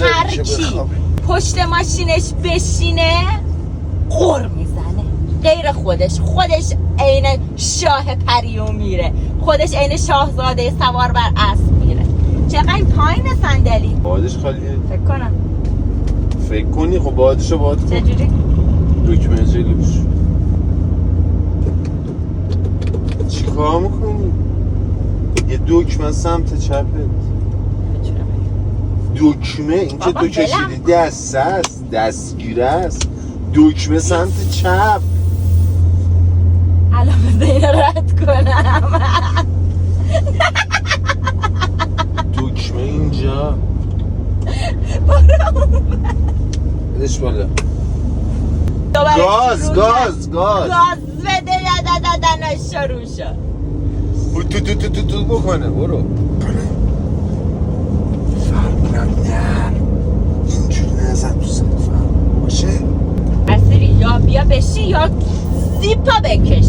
هر کی پشت ماشینش بشینه غر میزنه، غیر خودش عین شاه پریو میره، خودش عین شاهزاده سوار بر اسب میره. چقدر این پایین صندلی بادش خالیه. فکر کنی خب بادشو باد کن. چجوری؟ دکمه جلوش چی کار میکنی؟ یه دکمه سمت چپت. دکمه این که تو کشیدی دست است، دستگیره است. دکمه سمت چپ. الان بذار اینو رد کنم. دکمه اینجا. بدش بالا. گاز بده دادن شروع شد. تو بکنه برو. فرمونم نه اینجوری نزد تو صرفم باشه. اصیری یا بیا بشی یا زیپا بکش.